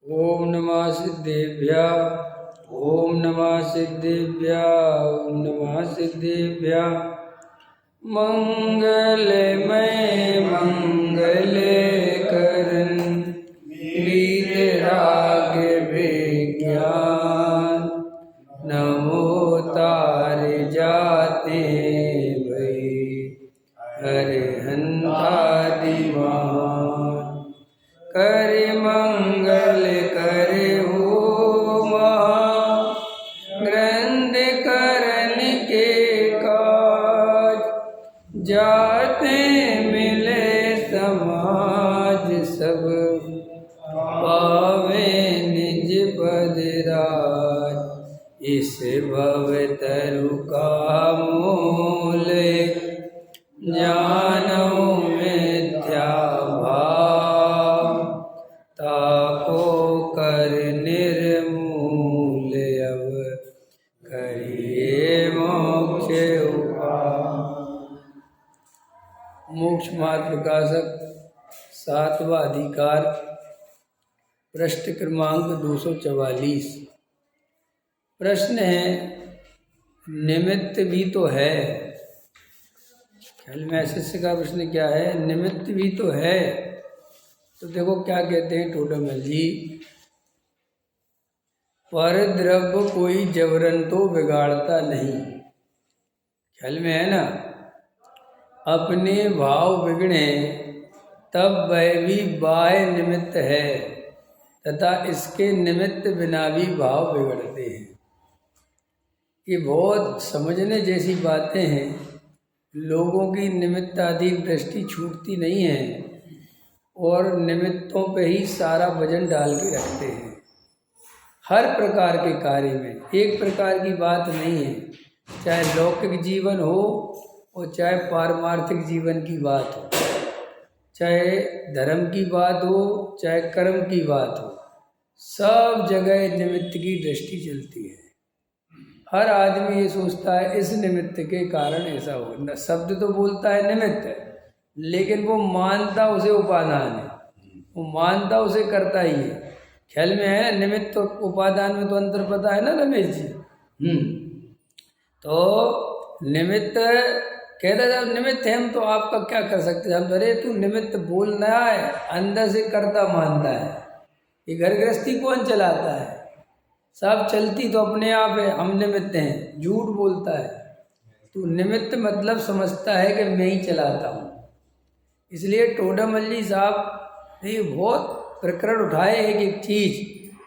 ओम नमः सिद्धेभ्यः। ओम नमः सिद्धेभ्यः। ओम नमः सिद्धेभ्यः। मंगलमय मंगले करन वीतराग विज्ञान नमो तार जाते भई हरिहंतादि महान कर मंगल करे हो ग्रंथ करन के काज जाते मिले समाज सब पावे निज पद राज इस भव तरु का मूल ज्ञानो मिथ्या भाव ताको कर निर्मूल अब करिए मोक्ष उपाय। मोक्ष मार्ग प्रकाशक 7वां अधिकार पृष्ठ क्रमांक 244। प्रश्न है, निमित्त भी तो है। ख्याल में ऐसे का प्रश्न क्या है? निमित्त भी तो है। तो देखो क्या कहते हैं टोडरमल जी, पर द्रव्य कोई जबरन तो बिगाड़ता नहीं। ख्याल में है ना? अपने भाव बिगड़े तब वह भी बाह्य निमित्त है तथा इसके निमित्त बिना भी भाव बिगड़ते हैं। ये बहुत समझने जैसी बातें हैं। लोगों की निमित्ताधीन दृष्टि छूटती नहीं है और निमित्तों पे ही सारा वजन डाल के रखते हैं। हर प्रकार के कार्य में एक प्रकार की बात नहीं है, चाहे लौकिक जीवन हो और चाहे पारमार्थिक जीवन की बात हो, चाहे धर्म की बात हो चाहे कर्म की बात हो, सब जगह निमित्त की दृष्टि चलती है। हर आदमी ये सोचता है इस निमित्त के कारण ऐसा हो। शब्द तो बोलता है निमित्त, लेकिन वो मानता उसे उपादान है, वो मानता उसे करता ही है। ख्याल में है? निमित्त तो उपादान में तो अंतर पता है ना रमेश जी? तो निमित्त कहता जब निमित्त है हम तो आपका क्या कर सकते हैं। हम अरे तू निमित्त बोलना है, अंदर से करता मानता है। ये घर गृहस्थी कौन चलाता है? सब चलती तो अपने आप है, हम निमित्त हैं। झूठ बोलता है। तू निमित्त मतलब समझता है कि मैं ही चलाता हूँ। इसलिए टोडरमल जी साहब ने बहुत प्रकरण उठाए एक चीज़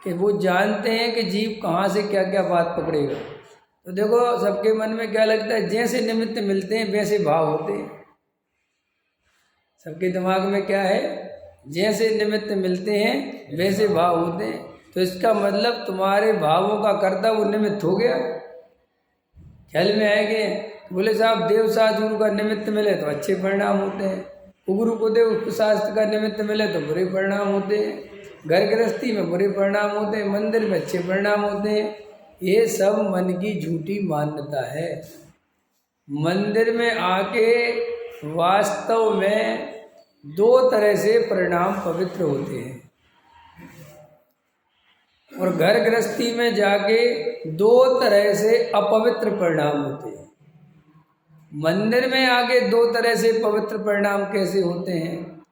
कि वो जानते हैं कि जीव कहाँ से क्या क्या बात पकड़ेगा। तो देखो सबके मन में क्या लगता है, जैसे निमित्त मिलते हैं वैसे भाव होते हैं। सबके दिमाग में क्या है? जैसे निमित्त मिलते हैं वैसे भाव होते हैं। तो इसका मतलब तुम्हारे भावों का कर्ता वो निमित्त हो गया। ख्याल में आएंगे? बोले साहब देव शास्त्र का निमित्त मिले तो अच्छे परिणाम होते हैं, गुरु को देव शास्त्र का निमित्त मिले तो बुरे परिणाम होते हैं, घर गृहस्थी में बुरे परिणाम होते हैं, मंदिर में अच्छे परिणाम होते हैं। ये सब मन की झूठी मान्यता है। मंदिर में आके वास्तव में 2 तरह से परिणाम पवित्र होते हैं और घर गृहस्थी में जाके 2 तरह से अपवित्र परिणाम होते हैं। मंदिर में आगे 2 तरह से पवित्र परिणाम कैसे होते हैं?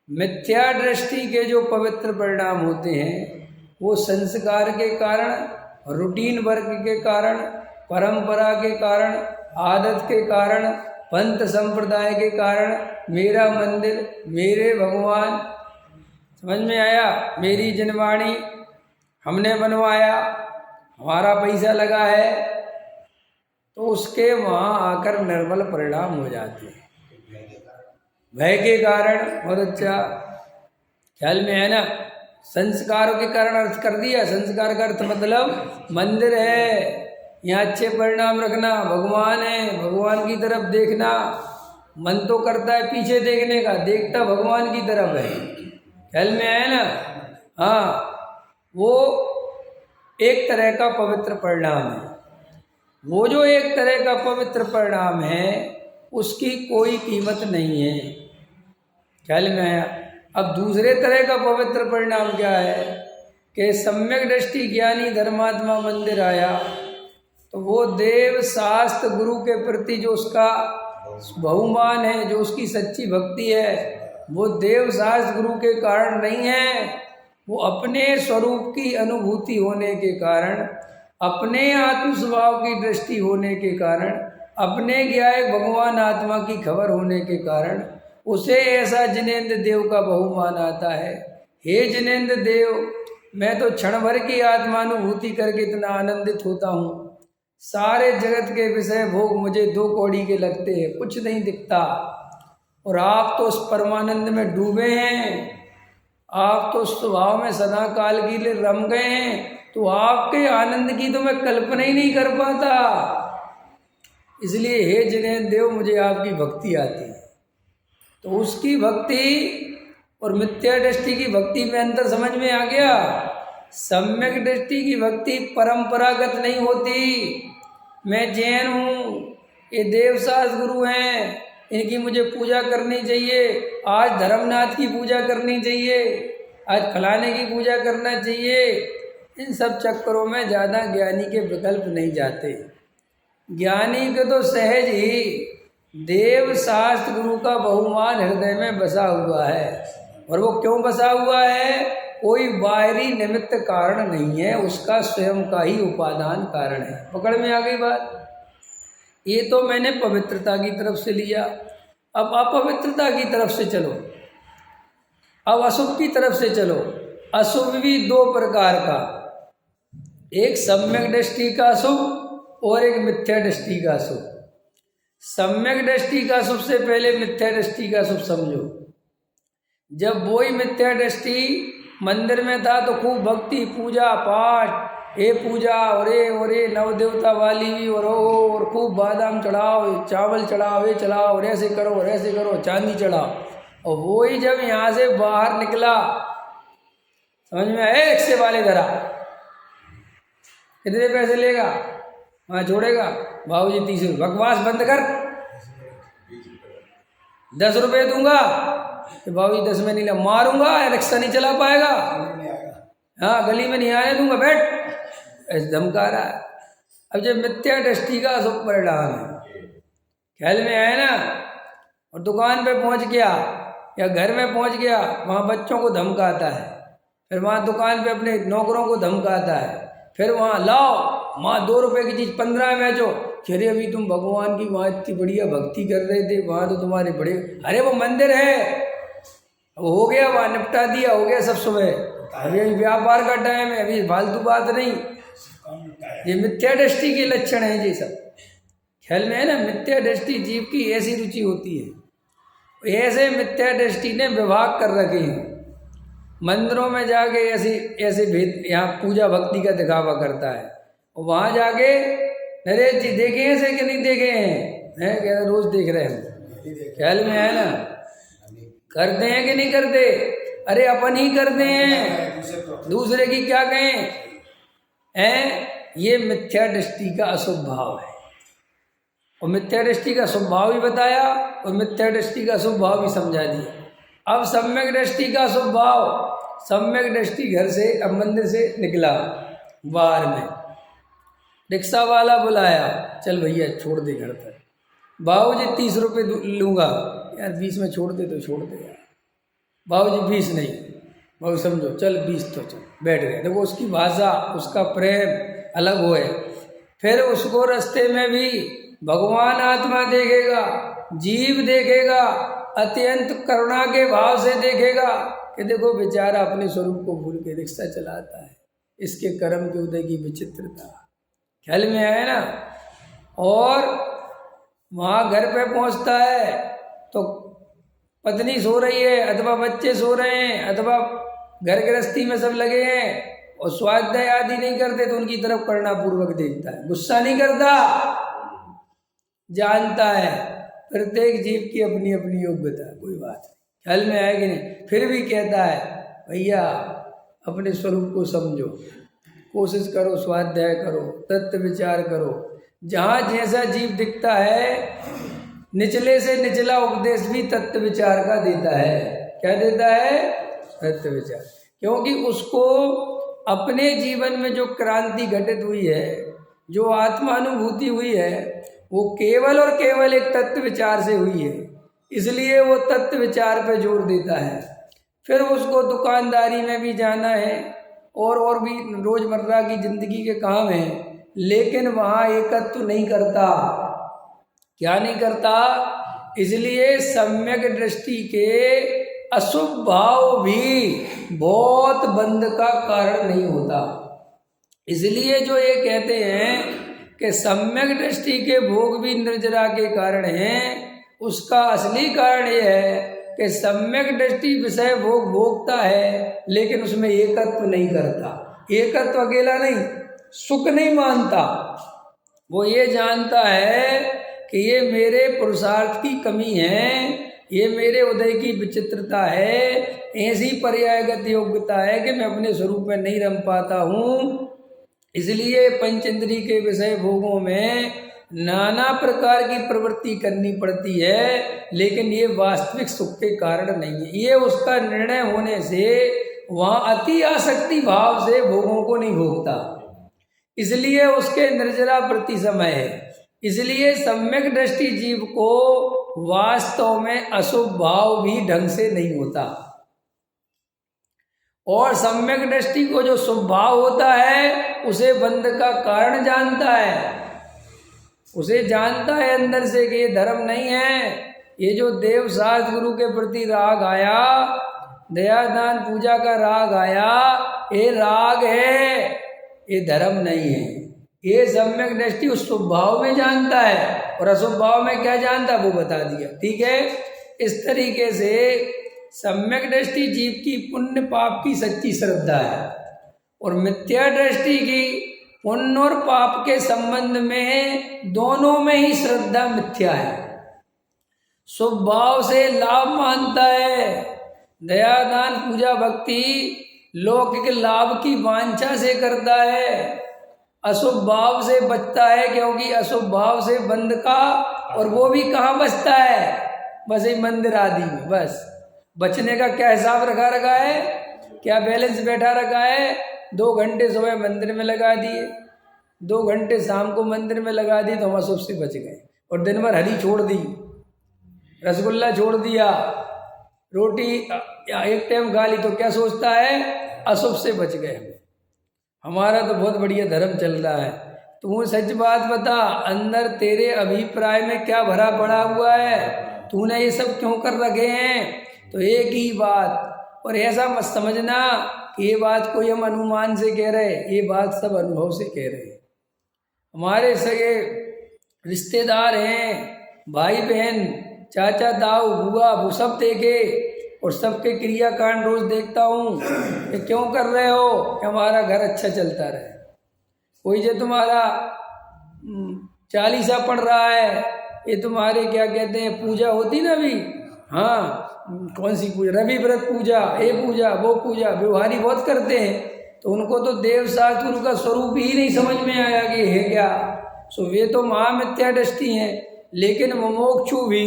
मिथ्या दृष्टि के जो पवित्र परिणाम होते हैं वो संस्कार के कारण, रूटीन वर्क के कारण, परंपरा के कारण, आदत के कारण, पंथ संप्रदाय के कारण, मेरा मंदिर, मेरे भगवान, समझ में आया? मेरी जनवाणी हमने बनवाया, हमारा पैसा लगा है, तो उसके वहाँ आकर निर्मल परिणाम हो जाते हैं। भय के कारण बहुत अच्छा। ख्याल में है ना? संस्कारों के कारण अर्थ कर दिया। संस्कार का अर्थ मतलब मंदिर है, यहाँ अच्छे परिणाम रखना, भगवान है, भगवान की तरफ देखना। मन तो करता है पीछे देखने का, देखता भगवान की तरफ है। ख्याल में है ना? हाँ, वो एक तरह का पवित्र परिणाम है। वो जो एक तरह का पवित्र परिणाम है उसकी कोई कीमत नहीं है। ख्याल में आया? अब दूसरे तरह का पवित्र परिणाम क्या है? कि सम्यक दृष्टि ज्ञानी धर्मात्मा मंदिर आया, तो वो देव शास्त्र गुरु के प्रति जो उसका बहुमान है, जो उसकी सच्ची भक्ति है, वो देव शास्त्र गुरु के कारण नहीं है, वो अपने स्वरूप की अनुभूति होने के कारण, अपने आत्म स्वभाव की दृष्टि होने के कारण, अपने ज्ञायक भगवान आत्मा की खबर होने के कारण उसे ऐसा जिनेंद्र देव का बहुमान आता है। हे जिनेंद्र देव, मैं तो क्षण भर की आत्मानुभूति करके इतना आनंदित होता हूँ, सारे जगत के विषय भोग मुझे 2 कौड़ी के लगते हैं, कुछ नहीं दिखता, और आप तो उस परमानंद में डूबे हैं, आप तो स्वभाव में सदा काल के लिए रम गए हैं, तो आपके आनंद की तो मैं कल्पना ही नहीं कर पाता। इसलिए हे जिनेंद्र देव, मुझे आपकी भक्ति आती है। तो उसकी भक्ति और मिथ्या दृष्टि की भक्ति में अंतर समझ में आ गया। सम्यक दृष्टि की भक्ति परंपरागत नहीं होती। मैं जैन हूँ, ये देवशास्त्र गुरु हैं, इनकी मुझे पूजा करनी चाहिए, आज धर्मनाथ की पूजा करनी चाहिए, आज फलाने की पूजा करना चाहिए, इन सब चक्करों में ज़्यादा ज्ञानी के विकल्प नहीं जाते। ज्ञानी के तो सहज ही देव शास्त्र गुरु का बहुमान हृदय में बसा हुआ है। और वो क्यों बसा हुआ है? कोई बाहरी निमित्त कारण नहीं है, उसका स्वयं का ही उपादान कारण है। पकड़ में आ गई बात? ये तो मैंने पवित्रता की तरफ से लिया। अब अपवित्रता की तरफ से चलो, अब अशुभ की तरफ से चलो। अशुभ भी 2 प्रकार का, एक सम्यक दृष्टि का अशुभ और एक मिथ्या दृष्टि का अशुभ। सम्यक दृष्टि का अशुभ से पहले मिथ्या दृष्टि का अशुभ समझो। जब वही मिथ्या दृष्टि मंदिर में था तो खूब भक्ति, पूजा पाठ, ये पूजा और ये नवदेवता वाली भी, और खूब बादाम चढ़ाओ, चावल चढ़ाओ, ये चढ़ाओ, और ऐसे करो और ऐसे करो, चांदी चढ़ाओ। और वही जब यहाँ से बाहर निकला, समझ में आए? रिक्शे वाले धरा, कितने पैसे लेगा? वहाँ छोड़ेगा बाबूजी 30 रुपये। बकवास बंद कर, 10 रुपये दूंगा। कि बाबूजी 10 में नहीं, मारूंगा, रिक्शा नहीं चला पाएगा, हाँ गली में नहीं आने दूंगा, बैठ, ऐसे धमका रहा है। अब जब मिथ्या दृष्टि का अशुभ परिणाम है, ख्याल में आए ना? और दुकान पे पहुंच गया या घर में पहुंच गया, वहाँ बच्चों को धमकाता है, फिर वहाँ दुकान पे अपने नौकरों को धमकाता है, फिर वहाँ लाओ माँ 2 रुपये की चीज़ 15 में जो, अरे अभी तुम भगवान की वहाँ इतनी बढ़िया भक्ति कर रहे थे, वहाँ तो तुम्हारे बड़े, अरे वो मंदिर है, वो हो गया, वहाँ निपटा दिया, हो गया सब सुबह, अभी व्यापार का टाइम है, अभी फालतू बात नहीं। ये मिथ्या दृष्टि के लक्षण है ये सब, ख्याल में है ना? मिथ्या दृष्टि जीव की ऐसी रुचि होती है, ऐसे मिथ्या दृष्टि ने विभाग कर रखे हैं। मंदिरों में जाके ऐसे भेद, यहाँ पूजा भक्ति का दिखावा करता है, और वहाँ जाके नरेश जी देखे ऐसे कि नहीं देखे हैं? क्या रोज देख रहे हैं, ख्याल में है ना? करते हैं कि नहीं करते? अरे अपन ही करते हैं, दूसरे की क्या कहें? ये मिथ्या दृष्टि का अशुभ भाव है। और मिथ्या दृष्टि का शुभ भाव भी बताया और मिथ्या दृष्टि का शुभ भाव भी समझा दिया। अब सम्यक दृष्टि का शुभ भाव, सम्यक दृष्टि घर से, अब मंदिर से निकला, बाहर में रिक्शा वाला बुलाया, चल भैया छोड़ दे घर तक। बाबूजी 30 रुपये लूँगा। यार 20 में छोड़ दे तो छोड़ दे यार। बाबूजी 20 नहीं, बाबू समझो, चल 20 तो चल। बैठ गए। देखो उसकी भाषा, उसका प्रेम अलग हो है। फिर उसको रास्ते में भी भगवान आत्मा देखेगा, जीव देखेगा, अत्यंत करुणा के भाव से देखेगा कि देखो बेचारा अपने स्वरूप को भूल के रिक्शा चलाता है, इसके कर्म के उदय की विचित्रता ख्याल में आया ना। और वहाँ घर पे पहुँचता है तो पत्नी सो रही है अथवा बच्चे सो रहे हैं अथवा घर गृहस्थी में सब लगे हैं और स्वाध्याय आदि नहीं करते तो उनकी तरफ करुणापूर्वक देखता है, गुस्सा नहीं करता, जानता है प्रत्येक जीव की अपनी अपनी योग्यता, कोई बात नहीं, ख्याल में आएगी नहीं। फिर भी कहता है भैया अपने स्वरूप को समझो, कोशिश करो, स्वाध्याय करो, तत्व विचार करो। जहाँ जैसा जीव दिखता है निचले से निचला उपदेश भी तत्व विचार का देता है। क्या देता है? तत्व विचार। क्योंकि उसको अपने जीवन में जो क्रांति घटित हुई है, जो आत्मानुभूति हुई है, वो केवल और केवल एक तत्व विचार से हुई है। इसलिए वो तत्व विचार पे जोर देता है। फिर उसको दुकानदारी में भी जाना है और भी रोजमर्रा की जिंदगी के काम हैं, लेकिन वहाँ एकत्व नहीं करता। क्या नहीं करता? इसलिए सम्यक दृष्टि के अशुभ भाव भी बहुत बंध का कारण नहीं होता। इसलिए जो ये कहते हैं कि सम्यक दृष्टि के भोग भी निर्जरा के कारण हैं, उसका असली कारण यह है कि सम्यक दृष्टि विषय भोग भोगता है, लेकिन उसमें एकत्व नहीं करता। एकत्व अकेला नहीं, सुख नहीं मानता। वो ये जानता है कि ये मेरे पुरुषार्थ की कमी है, ये मेरे उदय की विचित्रता है, ऐसी पर्यायगत योग्यता है कि मैं अपने स्वरूप में नहीं रम पाता हूँ। इसलिए पंचेंद्रिय के विषय भोगों में नाना प्रकार की प्रवृत्ति करनी पड़ती है, लेकिन ये वास्तविक सुख के कारण नहीं है। ये उसका निर्णय होने से वहाँ अति आसक्ति भाव से भोगों को नहीं भोगता, इसलिए उसके निर्जरा प्रति समय है। इसलिए सम्यक दृष्टि जीव को वास्तव में अशुभ भाव भी ढंग से नहीं होता, और सम्यक दृष्टि को जो शुभ भाव होता है उसे बंध का कारण जानता है। उसे जानता है अंदर से कि ये धर्म नहीं है। ये जो देव शास्त्र गुरु के प्रति राग आया, दया दान पूजा का राग आया, ये राग है, ये धर्म नहीं है। ये सम्यक दृष्टि उस शुभ भाव में जानता है, और अशुभ भाव में क्या जानता वो बता दिया। ठीक है, इस तरीके से सम्यक दृष्टि जीव की पुण्य पाप की सच्ची श्रद्धा है, और मिथ्या दृष्टि की पुण्य और पाप के संबंध में दोनों में ही श्रद्धा मिथ्या है। शुभ भाव से लाभ मानता है, दया दान पूजा भक्ति लौकिक लाभ की वांछा से करता है। अशुभ भाव से बचता है, क्योंकि अशुभ भाव से बंध का, और वो भी कहाँ बचता है? बस ये मंदिर आदि में। बस बचने का क्या हिसाब रखा है, क्या बैलेंस बैठा रखा है? 2 घंटे सुबह मंदिर में लगा दिए, 2 घंटे शाम को मंदिर में लगा दिए, तो हम अशुभ से बच गए। और दिन भर हरी छोड़ दी, रसगुल्ला छोड़ दिया, रोटी एक टाइम खा ली, तो क्या सोचता है? अशुभ से बच गए। हमारा तो बहुत बढ़िया धर्म चल रहा है। तू सच बात बता, अंदर तेरे अभिप्राय में क्या भरा पड़ा हुआ है? तूने ये सब क्यों कर रखे हैं? तो एक ही बात, और ऐसा मत समझना कि ये बात कोई हम अनुमान से कह रहे, ये बात सब अनुभव से कह रहे हैं। हमारे सगे रिश्तेदार हैं, भाई बहन, चाचा ताऊ बुआ, वो सब देखे, और सबके क्रियाकांड रोज देखता हूँ कि क्यों कर रहे हो कि हमारा घर अच्छा चलता रहे। कोई जो तुम्हारा 40 पढ़ रहा है, ये तुम्हारे क्या कहते हैं पूजा होती ना अभी, हाँ कौन सी पूजा, रवि व्रत पूजा, ये पूजा वो पूजा, व्यवहारी बहुत करते हैं, तो उनको तो देव शास्त्र का स्वरूप ही नहीं समझ में आया कि है क्या। सो वे तो महामिथ्या दृष्टि हैं। लेकिन मुमुक्षु भी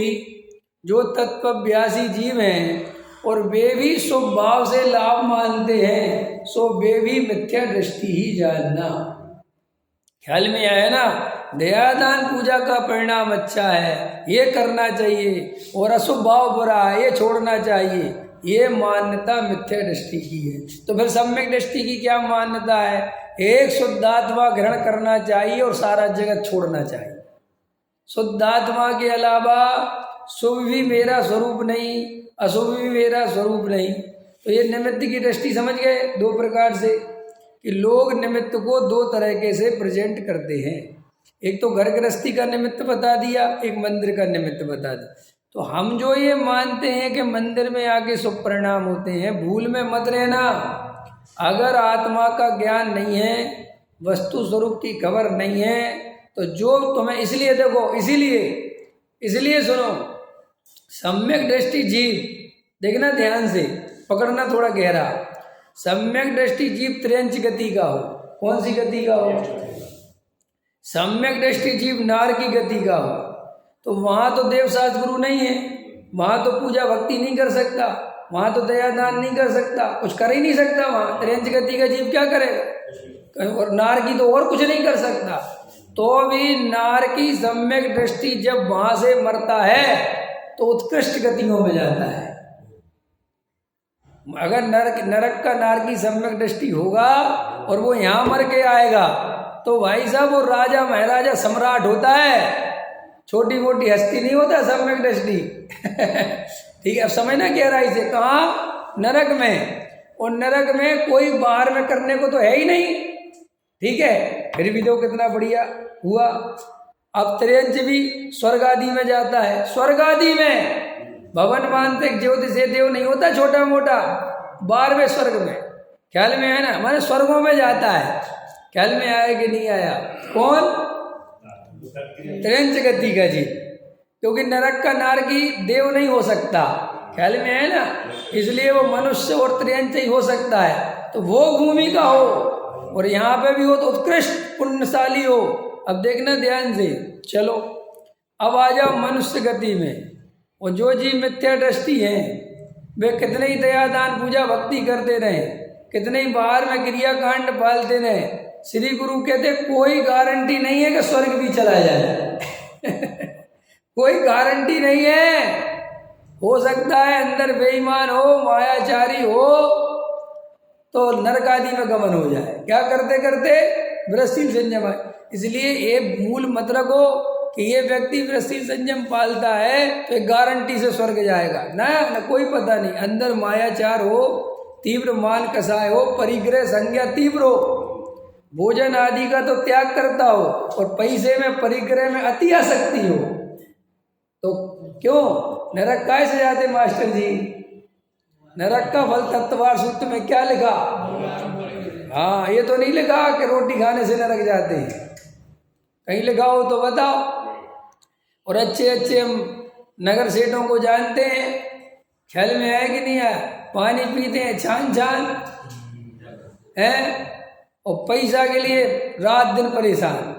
जो तत्वभ्यासी जीव हैं, और वे भी शुभ भाव से लाभ मानते हैं, सो वे भी मिथ्या दृष्टि ही जानना। ख्याल में आया ना? दयादान पूजा का परिणाम अच्छा है, ये करना चाहिए, और अशुभ भाव बुरा है, ये छोड़ना चाहिए, ये मान्यता मिथ्या दृष्टि की है। तो फिर सम्यक दृष्टि की क्या मान्यता है? एक शुद्धात्मा ग्रहण करना चाहिए और सारा जगत छोड़ना चाहिए। शुद्धात्मा के अलावा शुभ भी मेरा स्वरूप नहीं, अशुभ भी मेरा स्वरूप नहीं। तो ये निमित्त की दृष्टि समझ गए 2 प्रकार से, कि लोग निमित्त को 2 तरीके से प्रेजेंट करते हैं। एक तो घर गृहस्थी का निमित्त बता दिया, एक मंदिर का निमित्त बता दिया। तो हम जो ये मानते हैं कि मंदिर में आके शुभ परिणाम होते हैं, भूल में मत रहना। अगर आत्मा का ज्ञान नहीं है, वस्तु स्वरूप की खबर नहीं है, तो जो तुम्हें, इसलिए देखो, इसीलिए सुनो, सम्यक दृष्टि जीव, देखना ध्यान से, पकड़ना थोड़ा गहरा। सम्यक दृष्टि जीव त्र्यंच गति का हो। कौन सी गति का हो? सम्यक दृष्टि जीव नार की गति का हो। तो वहाँ तो देव शास्त्र गुरु नहीं है, वहाँ तो पूजा भक्ति नहीं कर सकता, वहां तो दया दान नहीं कर सकता, कुछ कर ही नहीं सकता वहां। त्रियंच गति का जीव क्या करेगा? और नार की तो और कुछ नहीं कर सकता। तो भी नार की सम्यक दृष्टि जब वहां से मरता है तो उत्कृष्ट गतियों में जाता है। अगर नरक का नार की सम्यक दृष्टि होगा और वो यहाँ मर के आएगा तो भाई साहब वो राजा महाराजा सम्राट होता है, छोटी मोटी हस्ती नहीं होता सम्यक दृष्टि। ठीक है, अब समझना क्या रहा इसे, कहाँ? नरक में। और नरक में कोई बाहर में करने को तो है ही नहीं। ठीक है, फिर भी तो कितना बढ़िया हुआ। अब त्रियंच भी स्वर्ग आदि में जाता है। स्वर्ग आदि में भवन मांत्रिक ज्योति से देव नहीं होता छोटा मोटा, 12वें स्वर्ग में, ख्याल में है ना, माने स्वर्गों में जाता है। ख्याल में आया कि नहीं आया? कौन? त्रियंच गति का जी, क्योंकि नरक का नार की देव नहीं हो सकता। ख्याल में है ना, इसलिए वो मनुष्य और त्रियंच ही हो सकता है। तो वो भूमि का हो और यहाँ पे भी हो तो उत्कृष्ट पुण्यशाली हो। अब देखना ध्यान से, चलो अब आ जाओ मनुष्य गति में। और जो जीव मिथ्या दृष्टि है वे कितने ही दया दान पूजा भक्ति करते रहे, कितने ही बाहर में क्रियाकांड पालते रहे, श्री गुरु कहते कोई गारंटी नहीं है कि स्वर्ग भी चला जाए। कोई गारंटी नहीं है। हो सकता है अंदर बेईमान हो, मायाचारी हो तो नरक आदि में गमन हो जाए। क्या करते करते? वृत्तिशील संयम। इसलिए ये मूल मत रखो कि ये व्यक्ति वृत्तिशील संयम पालता है तो गारंटी से स्वर्ग जाएगा ना, कोई पता नहीं। अंदर मायाचार हो, तीव्र मान कसाय हो, परिग्रह संज्ञा तीव्र हो, भोजन आदि का तो त्याग करता हो और पैसे में परिग्रह में अति आसक्ति हो, तो क्यों नरक काय से जाते? मास्टर जी, नरक का फल तत्वार सूत्र में क्या लिखा? हाँ, ये तो नहीं लिखा कि रोटी खाने से नरक जाते हैं। कहीं लिखा हो तो बताओ। और अच्छे अच्छे हम नगर सेठों को जानते हैं, ख्याल में आया कि नहीं आया? पानी पीते हैं छान छान हैं और पैसा के लिए रात दिन परेशान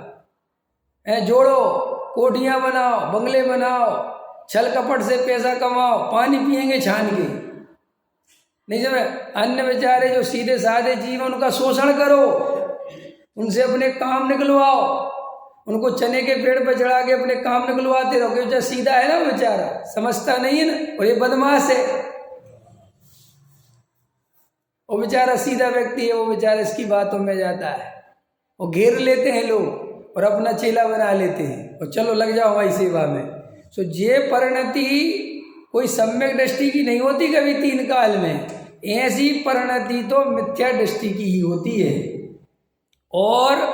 हैं। जोड़ो, कोठियां बनाओ, बंगले बनाओ, छल कपट से पैसा कमाओ, पानी पिएंगे छान के। नहीं समझ? अन्य बेचारे जो सीधे साधे जीवन उनका शोषण करो, उनसे अपने काम निकलवाओ, उनको चने के पेड़ पर चढ़ा के अपने काम निकलवाते रहो। क्योंकि सीधा है ना बेचारा, समझता नहीं है ना, और ये बदमाश है। वो बेचारा सीधा व्यक्ति है, वो बेचारा इसकी बातों में जाता है। वो घेर लेते हैं लोग और अपना चेला बना लेते हैं और चलो लग जाओ हमारी सेवा में। सो ये परिणति कोई सम्यक दृष्टि की नहीं होती कभी तीन काल में। ऐसी परिणति तो मिथ्या दृष्टि की ही होती है। और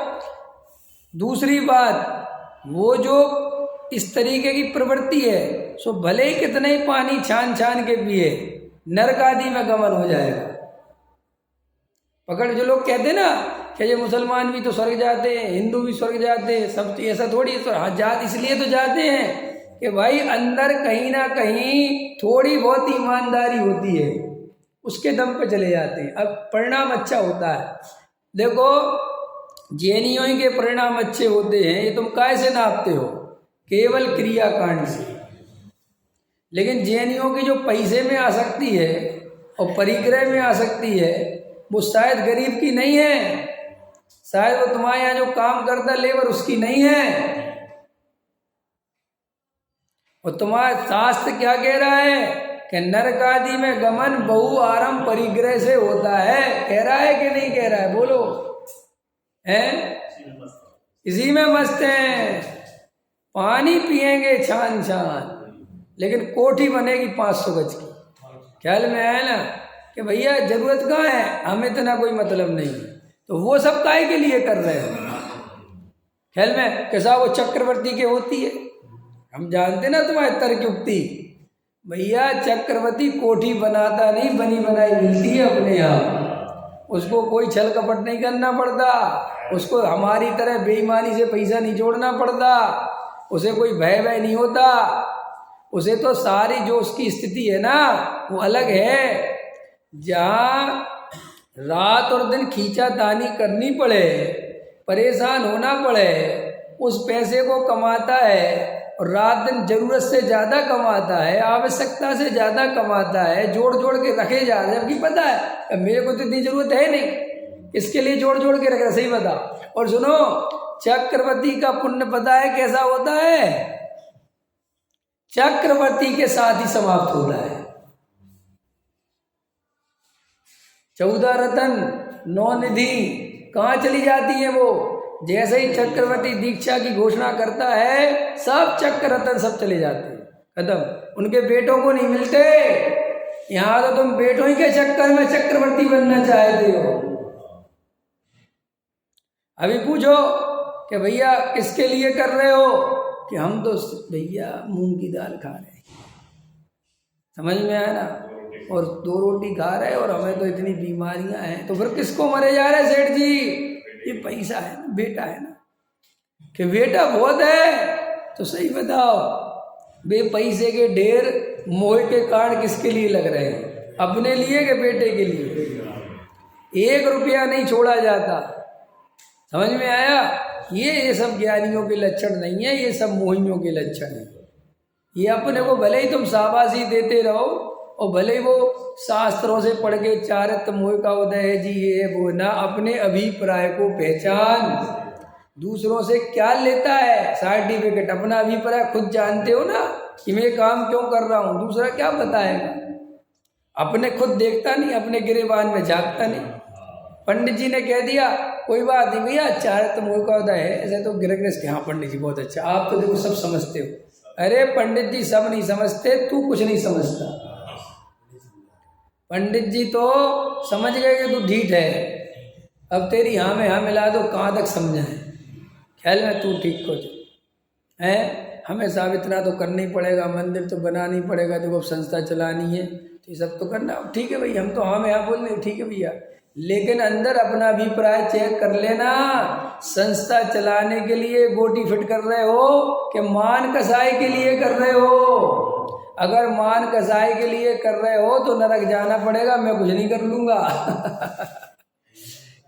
दूसरी बात, वो जो इस तरीके की प्रवृत्ति है सो भले ही कितने ही पानी छान छान के पिए, नरक आदि में गमन हो जाएगा। पकड़, जो लोग कहते हैं ना कि ये मुसलमान भी तो स्वर्ग जाते हैं, हिंदू भी स्वर्ग जाते हैं, सब तो ऐसा थोड़ी। तो जात इसलिए तो जाते हैं कि भाई अंदर कहीं ना कहीं थोड़ी बहुत ईमानदारी होती है, उसके दम पे चले जाते हैं। अब परिणाम अच्छा होता है। देखो, जैनियों के परिणाम अच्छे होते हैं, ये तुम काय से नापते हो? केवल क्रियाकांड से। लेकिन जैनियों की जो पैसे में आसक्ति है और परिग्रह में आसक्ति है, वो शायद गरीब की नहीं है, शायद वो तुम्हारे यहाँ जो काम करता लेबर उसकी नहीं है। और तुम्हारा शास्त्र क्या कह रहा है कि नरक आदि में गमन बहु आरंभ परिग्रह से होता है। कह रहा है कि नहीं कह रहा है? बोलो। हैं? इसी में मस्त हैं। पानी पिएंगे छान छान, लेकिन कोठी बनेगी 500 गज की। ख्याल में आया ना कि भैया जरूरत कहाँ है, हमें इतना कोई मतलब नहीं। तो वो सब काहे के लिए कर रहे हो? ख्याल में कैसा वो चक्रवर्ती के होती है, हम जानते ना तुम्हारे तर्कयुक्ति। भैया चक्रवर्ती कोठी बनाता नहीं, बनी बनाई मिलती है अपने यहाँ। उसको कोई छल कपट नहीं करना पड़ता, उसको हमारी तरह बेईमानी से पैसा नहीं जोड़ना पड़ता, उसे कोई भय नहीं होता। उसे तो सारी जो उसकी स्थिति है ना वो अलग है। जहाँ रात और दिन खींचातानी करनी पड़े, परेशान होना पड़े, उस पैसे को कमाता है और रात दिन जरूरत से ज़्यादा कमाता है, आवश्यकता से ज़्यादा कमाता है, जोड़ जोड़ के रखे जा रहे हैं, जबकि पता है मेरे को तो इतनी ज़रूरत है नहीं, इसके लिए जोड़ जोड़ के रख रहे, सही बता। और सुनो, चक्रवर्ती का पुण्य पता है कैसा होता है? चक्रवर्ती के साथ ही समाप्त होता है। 14 रत्न 9 निधि कहाँ चली जाती है वो? जैसे ही चक्रवर्ती दीक्षा की घोषणा करता है, सब चक्र रत्न सब चले जाते हैं, खत्म। उनके बेटों को नहीं मिलते। यहाँ तो तुम बेटों ही के चक्कर में चक्रवर्ती बनना चाहते हो। अभी पूछो कि भैया किसके लिए कर रहे हो? कि हम तो भैया मूंग की दाल खा रहे हैं, समझ में आया ना, और 2 रोटी खा रहे हैं, और हमें तो इतनी बीमारियां हैं। तो फिर किसको मरे जा रहे सेठ जी? ये पैसा है ना, बेटा है ना, कि बेटा बहुत है। तो सही बताओ, बे पैसे के ढेर मोह के कारण किसके लिए लग रहे हैं? अपने लिए कि बेटे के लिए? 1 रुपया नहीं छोड़ा जाता, समझ में आया? ये सब ज्ञानियों के लक्षण नहीं है, ये सब मोहियों के लक्षण है। ये अपने को भले ही तुम शाबाशी देते रहो, और भले ही वो शास्त्रों से पढ़ के चारित्र मोह का उदय है जी, ये वो ना, अपने अभिप्राय को पहचान। दूसरों से क्या लेता है सर्टिफिकेट? अपना अभिप्राय खुद जानते हो ना कि मैं काम क्यों कर रहा हूँ, दूसरा क्या बताएगा? अपने खुद देखता नहीं, अपने गिरेबान में झांकता नहीं। पंडित जी ने कह दिया कोई बात नहीं भैया, चारित्र मोह का उदय है, ऐसे तो गृहस्थ। हाँ पंडित जी बहुत अच्छा, आप तो देखो सब समझते हो। अरे पंडित जी सब नहीं समझते, तू कुछ नहीं समझता। पंडित जी तो समझ गए कि तू ढीठ है, अब तेरी हाँ में हाँ मिला दो, कहाँ तक समझा है? ख्याल में तू ठीक हो है, हमें साहब इतना तो करना ही पड़ेगा, मंदिर तो बनाना ही पड़ेगा, देखो संस्था चलानी है, तो ये सब तो करना। ठीक है भाई, हम तो हाँ में हाँ बोल रहे, ठीक है भैया, लेकिन अंदर अपना अभिप्राय चेक कर लेना। संस्था चलाने के लिए गोटी फिट कर रहे हो कि मान कसाई के लिए कर रहे हो? अगर मान कसाई के लिए कर रहे हो तो नरक जाना पड़ेगा, मैं कुछ नहीं कर लूंगा।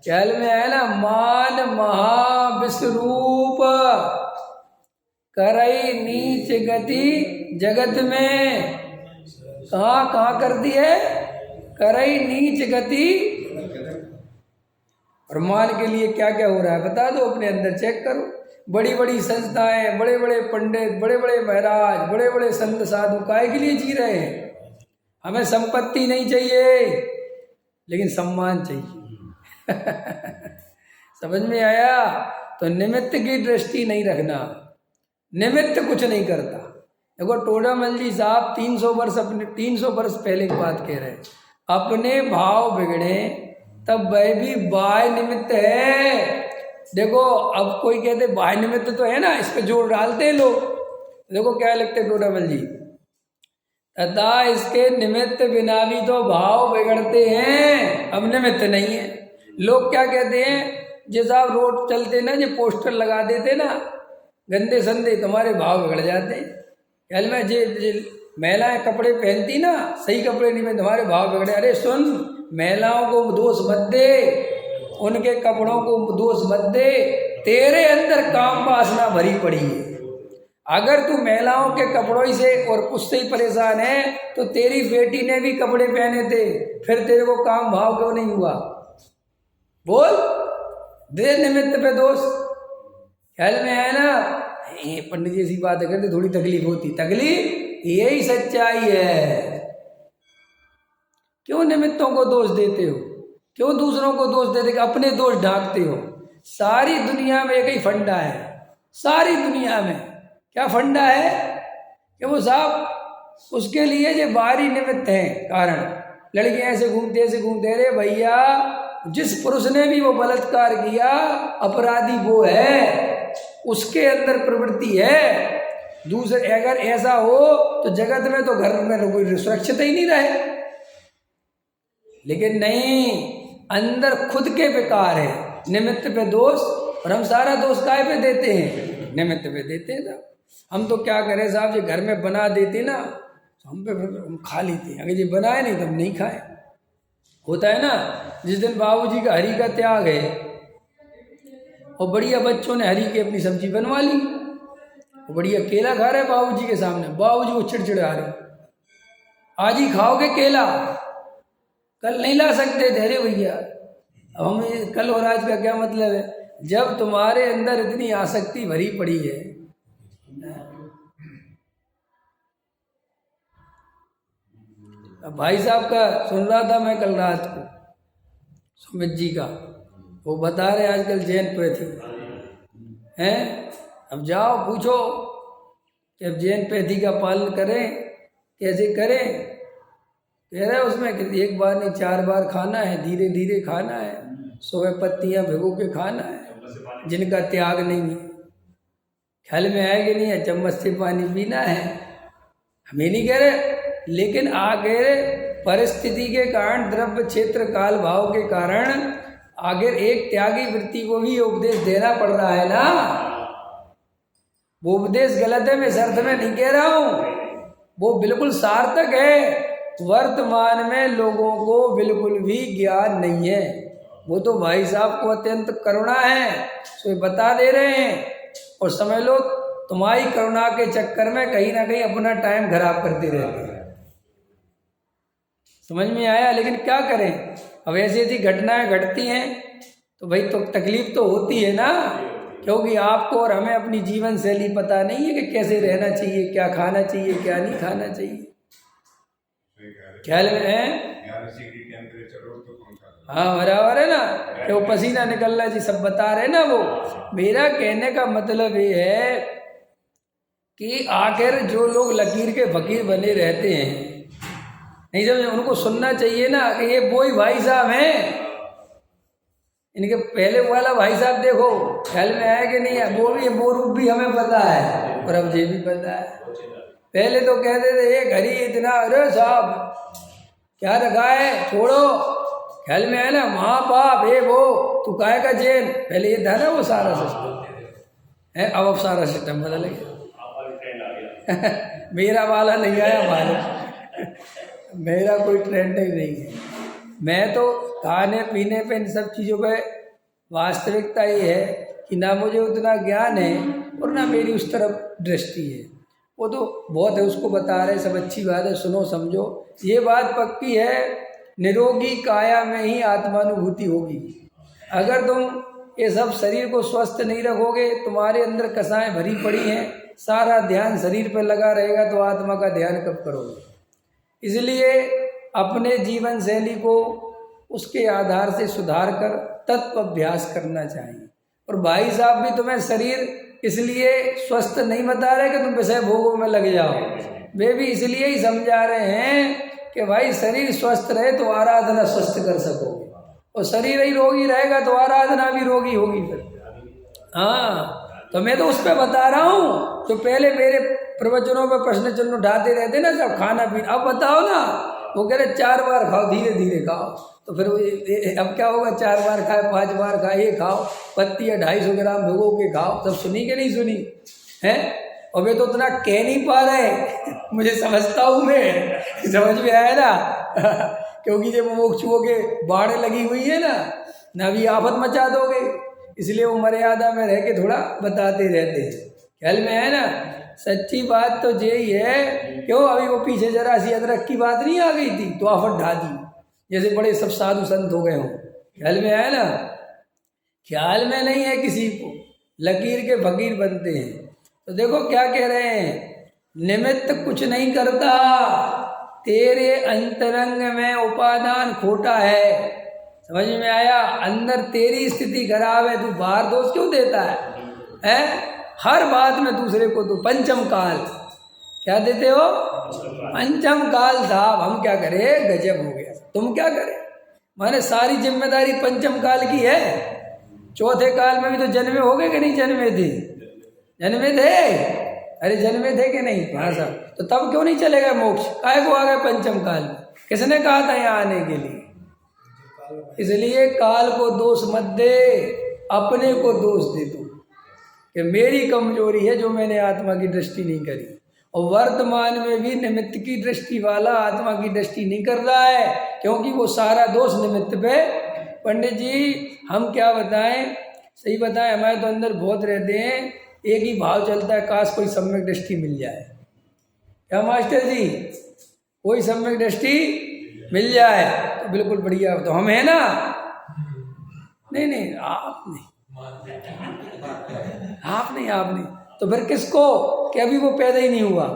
ख्याल में है ना? मान महाविश्वरूप करई नीच गति जगत में। कहाँ कहाँ कर दी है? करई नीच गति। और मान के लिए क्या क्या हो रहा है बता दो, अपने अंदर चेक करो। बड़ी बड़ी संस्थाएं, बड़े बड़े पंडित, बड़े बड़े महाराज, बड़े बड़े संत साधु काहे के लिए जी रहे हैं? हमें संपत्ति नहीं चाहिए, लेकिन सम्मान चाहिए। समझ में आया? तो निमित्त की दृष्टि नहीं रखना, निमित्त कुछ नहीं करता। देखो टोडामल जी साहब 300 वर्ष पहले की बात कह रहे हैं, अपने भाव बिगड़े तब वह भी बाह्य निमित्त है। देखो अब कोई कहते बाह्य निमित्त तो है ना, इस पे जोर डालते हैं लोग। देखो क्या लिखते टोडामल जी, तथा इसके निमित्त बिना भी तो भाव बिगड़ते हैं, अब निमित्त नहीं है। लोग क्या कहते हैं, जैसा आप रोड चलते ना, जो पोस्टर लगा देते ना गंदे संदे, तुम्हारे भाव बिगड़ जाते हैं। ख्याल में जे महिलाएं कपड़े पहनती ना, सही कपड़े नहीं पहनती, तुम्हारे भाव बिगड़े। अरे सुन, महिलाओं को दोष मत दे, उनके कपड़ों को दोष मत दे, तेरे अंदर काम वासना भरी पड़ी है। अगर तू महिलाओं के कपड़ों से और उससे ही परेशान है, तो तेरी बेटी ने भी कपड़े पहने थे, फिर तेरे को काम भाव क्यों नहीं हुआ? बोल, दे निमित्त पे दोष। ख्याल में है ना? ये पंडित जी ऐसी बातें करते, थोड़ी तकलीफ होती, तकलीफ यही सच्चाई है। क्यों निमित्तों को दोष देते हो? क्यों दूसरों को दोष देते कि अपने दोष ढांकते हो? सारी दुनिया में एक ही फंडा है, सारी दुनिया में क्या फंडा है कि वो साहब उसके लिए जो बाहरी निमित्त है कारण, लड़कियां ऐसे घूमते, अरे भैया जिस पुरुष ने भी वो बलात्कार किया अपराधी वो है, उसके अंदर प्रवृत्ति है। दूसरे अगर ऐसा हो तो जगत में तो घर में कोई सुरक्षित ही नहीं रहे, लेकिन नहीं, अंदर खुद के बेकार है, निमित्त पे दोष। और हम सारा दोष काहे पे देते हैं? निमित्त पे देते हैं ना। हम तो क्या करें साहब, ये घर में बना देते ना तो हम पे हम खा लेते हैं, अगर ये बनाए नहीं तो हम नहीं खाए। होता है ना, जिस दिन बाबूजी का हरी का त्याग है और बढ़िया बच्चों ने हरी की अपनी सब्जी बनवा ली, वो बढ़िया केला खा रहे बाबूजी के सामने, बाबूजी को चिड़चिड़ा रहे, आज ही खाओगे केला, कल नहीं ला सकते थे। अरे भैया अब हम कल और आज का क्या मतलब है, जब तुम्हारे अंदर इतनी आसक्ति भरी पड़ी है। अब भाई साहब का सुन रहा था मैं कल रात को, सुमित जी का, वो बता रहे आजकल जैन पैथी हैं। अब जाओ पूछो कि अब जैन पैथी का पालन करें, कैसे करें। कह रहे उसमें कि एक बार नहीं 4 बार खाना है, धीरे धीरे खाना है, सुबह पत्तियां भिगो के खाना है, जिनका त्याग नहीं है। ख्याल में आएगी नहीं है, चम्मच से पानी पीना है। हमें नहीं कह रहे, लेकिन आगे परिस्थिति के कारण, द्रव्य क्षेत्र काल भाव के कारण आगे एक त्यागी वृत्ति को भी उपदेश देना पड़ रहा है ना। वो उपदेश गलत है, मैं शर्त में नहीं कह रहा हूं, वो बिल्कुल सार्थक है। वर्तमान में लोगों को बिल्कुल भी ज्ञान नहीं है। वो तो भाई साहब को अत्यंत करुणा है, सो बता दे रहे हैं, और समझ लो तुम्हारी करुणा के चक्कर में कहीं ना कहीं अपना टाइम खराब करते रहते हैं। समझ में आया। लेकिन क्या करें, अब ऐसी ऐसी घटनाएं घटती हैं तो भाई तो तकलीफ तो होती है ना, क्योंकि आपको और हमें अपनी जीवन शैली पता नहीं है कि कैसे रहना चाहिए, क्या खाना चाहिए, क्या नहीं खाना चाहिए। ख्याल में है? हाँ बराबर है ना, क्यों पसीना निकलना जी, सब बता रहे ना। वो मेरा कहने का मतलब ये है कि आखिर जो लोग लकीर के फकीर बने रहते हैं, नहीं समझे, उनको सुनना चाहिए ना कि ये वो ही भाई साहब हैं। इनके पहले वाला भाई साहब देखो, ख्याल में आया कि नहीं है, वो रूप भी हमें पता है और अब ये भी पता है। पहले तो कहते थे ये घड़ी इतना, अरे साहब क्या रखा है, छोड़ो। ख्याल में है ना, माँ बाप ये वो, तू काय का जैन, पहले ये था ना वो सारा सिस्टम है। अब सारा सिस्टम बदल गया। मेरा वाला नहीं आया मालूम, मेरा कोई ट्रेंड ही नहीं है। मैं तो खाने पीने पे इन सब चीज़ों पे वास्तविकता ये है कि ना मुझे उतना ज्ञान है और ना मेरी उस तरफ दृष्टि है। वो तो बहुत है, उसको बता रहे, सब अच्छी बात है, सुनो समझो। ये बात पक्की है, निरोगी काया में ही आत्मानुभूति होगी। अगर तुम ये सब शरीर को स्वस्थ नहीं रखोगे, तुम्हारे अंदर कसाएं भरी पड़ी हैं, सारा ध्यान शरीर पर लगा रहेगा, तो आत्मा का ध्यान कब करोगे। इसलिए अपने जीवन शैली को उसके आधार से सुधार कर तत्व अभ्यास करना चाहिए। और भाई साहब भी तुम्हें शरीर इसलिए स्वस्थ नहीं बता रहे कि तुम विषय भोगों में लग जाओ, वे भी इसलिए ही समझा रहे हैं कि भाई शरीर स्वस्थ रहे तो आराधना स्वस्थ कर सकोगे, और शरीर ही रोगी रहेगा तो आराधना भी रोगी होगी फिर। हाँ, तो मैं तो उस पर बता रहा हूँ जो पहले मेरे प्रवचनों में प्रश्न चिन्ह उठाते रहते ना, सब खाना पीना। अब बताओ ना, वो कह रहे 4 बार खाओ, धीरे धीरे खाओ, तो फिर अब क्या होगा, 4 बार खाए, 5 बार खाए, ये खाओ, पत्ती 250 ग्राम भिगो के खाओ। सब सुनी कि नहीं सुनी है? और वे तो उतना कह नहीं पा रहे, मुझे समझता हूँ मैं, समझ में आया ना। क्योंकि जब मोक्षुओं के बाढ़ लगी हुई है ना भी आफत मचा दोगे, इसलिए वो मर्यादा में रह के थोड़ा बताते रहते हैं। ख्याल में है ना। सच्ची बात तो यही है, क्यों अभी वो पीछे जरा सी अदरक की बात नहीं आ गई थी तो आफत ढा दी, जैसे बड़े सब साधु संत हो गए हों। ख्याल में आया ना। ख्याल में नहीं है किसी को, लकीर के फकीर बनते हैं। तो देखो क्या कह रहे हैं, निमित्त कुछ नहीं करता, तेरे अंतरंग में उपादान खोटा है। समझ में आया। अंदर तेरी स्थिति खराब है, तू बाहर दोष क्यों देता है? हर बात में दूसरे को तो पंचम काल क्या देते हो, पंचम काल साहब। हम क्या करें, गजब हो गया। तुम क्या करें, माने सारी जिम्मेदारी पंचम काल की है। चौथे काल में भी तो जन्मे हो गए कि नहीं जन्मे थे? जन्मे थे, अरे जन्मे थे कि नहीं? हाँ साहब, तो तब क्यों नहीं चलेगा मोक्ष? काहे को आ गए पंचम काल में? किसने कहा था यहाँ आने के लिए? इसलिए काल को दोष मत दे, अपने को दोष दे तू कि मेरी कमजोरी है जो मैंने आत्मा की दृष्टि नहीं करी। और वर्तमान में भी निमित्त की दृष्टि वाला आत्मा की दृष्टि नहीं कर रहा है, क्योंकि वो सारा दोष निमित्त पे। पंडित जी हम क्या बताएं, सही बताएं, हमारे तो अंदर बहुत रहते हैं एक ही भाव चलता है, काश कोई सम्यक दृष्टि मिल जाए। क्या मास्टर जी, कोई सम्यक दृष्टि मिल जाए तो बिल्कुल बढ़िया। तो हम है ना? नहीं नहीं, आप नहीं। तो फिर किसको, कि अभी वो पैदा ही नहीं हुआ,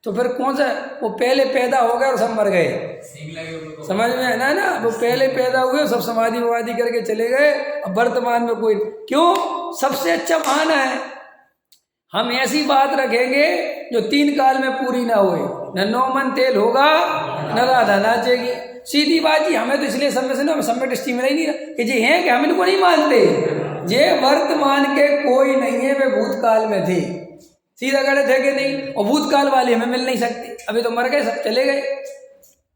तो फिर कौन सा, वो पहले पैदा हो गया और सब मर गए। समझ में है ना? वो पहले पैदा हुए, सब समाधि ववाधि करके चले गए। अब वर्तमान में कोई, क्यों? सबसे अच्छा बहाना है। हम ऐसी बात रखेंगे जो 3 काल में पूरी ना हुए, न 9 मन तेल होगा, न राधा नाचेगी। सीधी बात जी, हमें तो इसलिए समय से ना सम्य दृष्टि मिला ही नहीं रहा कि जी हैं कि हम इनको नहीं मानते। ये वर्तमान के कोई नहीं है, वे भूतकाल में थे। सीधा गलत है कि नहीं? और भूतकाल वाले हमें मिल नहीं सकते, अभी तो मर गए, सब चले गए।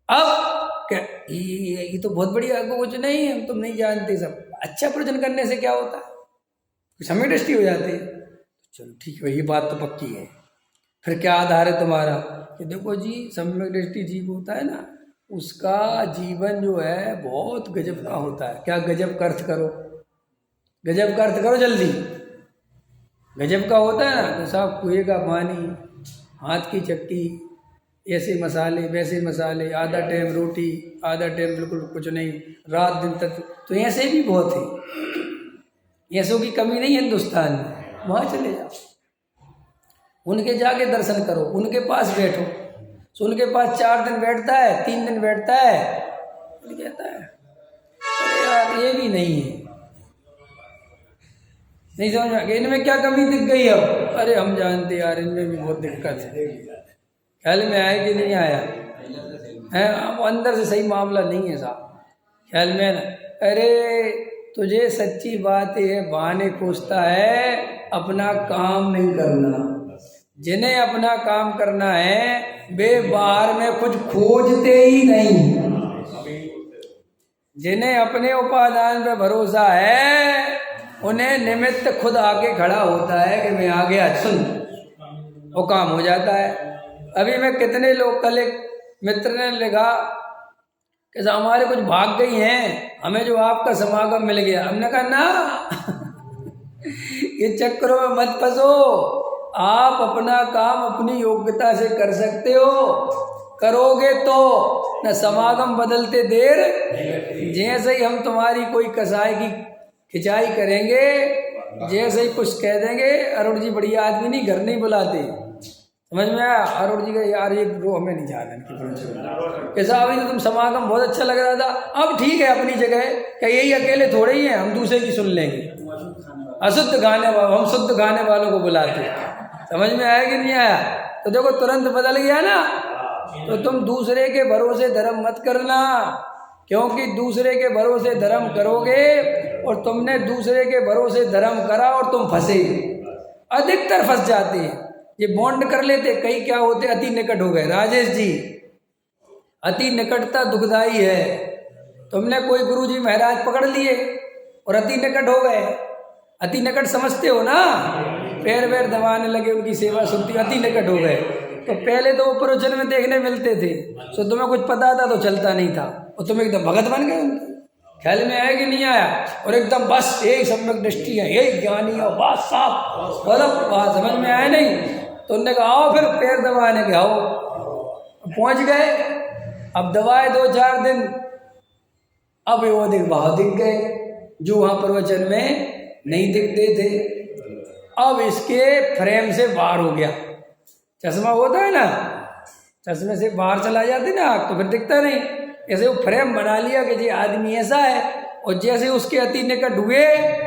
अब क्या ये तो बहुत बढ़िया, आपको कुछ नहीं है, हम तुम नहीं जानते सब। अच्छा प्रयोजन करने से क्या होता है? समय दृष्टि हो जाती है। चलो ठीक है, ये बात तो पक्की है। फिर क्या आधार है तुम्हारा? कि देखो जी, सम्यक दृष्टि जीव होता है ना, उसका जीवन जो है बहुत गजब का होता है। क्या गजब का अर्थ करो, गजब का अर्थ करो जल्दी। गजब का होता है ना, तो साहब कुएं का पानी, हाथ की चक्की, ऐसे मसाले वैसे मसाले, आधा टाइम रोटी, आधा टाइम बिल्कुल कुछ नहीं, रात दिन तक। तो ऐसे भी बहुत है, ऐसों की कमी नहीं है हिंदुस्तान में। वहाँ चले जाओ, उनके जाके दर्शन करो, उनके पास बैठो। तो उनके पास 4 दिन बैठता है, 3 दिन बैठता है, कहता है अरे यार ये भी नहीं है, नहीं समझ में, इनमें क्या कमी दिख गई अब? अरे हम जानते यार, इनमें भी बहुत दिक्कत है। ख्याल में आया कि नहीं आया है? अब अंदर से सही मामला नहीं है साहब, ख्याल में ना। अरे तुझे सच्ची बात है, बहाने खोजता है, अपना काम नहीं करना। जिन्हें अपना काम करना है वे बाहर में कुछ खोजते ही नहीं। जिन्हें अपने उपादान पे भरोसा है, उन्हें निमित्त खुद आके खड़ा होता है कि मैं आ गया, सुन, वो काम हो जाता है। अभी मैं कितने लोग, कल एक मित्र ने लिखा कि हमारे कुछ भाग गई हैं, हमें जो आपका समागम मिल गया। हमने कहा ना ये चक्करों में मत फंसो, आप अपना काम अपनी योग्यता से कर सकते हो, करोगे तो न समागम बदलते देर। जैसे ही हम तुम्हारी कोई कसाई की खिंचाई करेंगे, जैसे ही कुछ कह देंगे, अरुण जी बढ़िया आदमी नहीं, घर नहीं बुलाते। समझ में आया? अरुण जी का यार ये ब्रो हमें नहीं जाना, कैसा अभी तो तुम समागम बहुत अच्छा लग रहा था, अब ठीक है अपनी जगह, क्या यही अकेले थोड़े ही हैं, हम दूसरे की सुन लेंगे। अशुद्ध गाने वालों, हम शुद्ध गाने वालों को बुलाते। समझ में आया कि नहीं आया? तो देखो तुरंत बदल गया ना। तो तुम दूसरे के भरोसे धर्म मत करना, क्योंकि दूसरे के भरोसे धर्म करोगे और तुमने दूसरे के भरोसे धर्म करा और तुम फंसे, अधिकतर फंस जाते हैं। ये बॉन्ड कर लेते, कई क्या होते अति निकट हो गए। राजेश जी, अति निकटता दुखदाई है। तुमने कोई गुरुजी महाराज पकड़ लिए और अति निकट हो गए। अति निकट समझते हो ना, पैर वैर दबाने लगे, उनकी सेवा सुनती, अति निकट हो गए। तो पहले तो वो प्रवचन में देखने मिलते थे, तो तुम्हें कुछ पता था तो चलता नहीं था, और तुम एकदम भगत बन गए उनके। ख्याल में आया कि नहीं आया? और एकदम बस यही सम्यक दृष्टि है, यही ज्ञानी है, बात साफ, मतलब बात समझ में आया नहीं। तो उन्होंने कहा आओ फिर पैर दबाने के, आओ। पहुंच गए, अब दबाए 2-4 दिन, अब वो भाव दिख गए जो वहाँ प्रवचन में नहीं दिखते थे। अब इसके फ्रेम से बाहर हो गया। चश्मा होता है ना, चश्मे से बाहर चला जाती ना आँख, तो फिर दिखता नहीं। ऐसे वो फ्रेम बना लिया कि जी आदमी ऐसा है, और जैसे उसके अति निकट हुए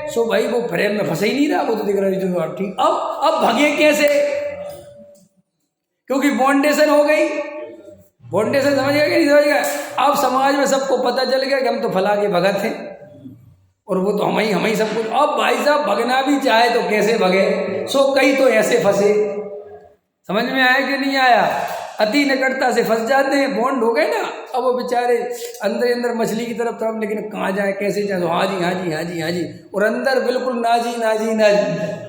सो भाई वो फ्रेम में फंसा ही नहीं रहा, वो तो दिख रहा है ठीक। अब भागे कैसे? क्योंकि बॉन्डेशन हो गई। बॉन्डेशन समझ गया कि नहीं समझ गया? अब समाज में सबको पता चल गया कि हम तो फला के भगत हैं, और वो तो हम ही सब कुछ। अब भाई साहब भगना भी चाहे तो कैसे भगे? सो कई तो ऐसे फंसे। समझ में आया कि नहीं आया? अति निकटता से फंस जाते हैं, बॉन्ड हो गए ना। अब वो बेचारे अंदर मछली की तरफ लेकिन कहाँ जाए, कैसे जाए? तो हाँ जी हाँ जी हाँ जी हाँ जी, और अंदर बिल्कुल नाजी नाजी नाजी।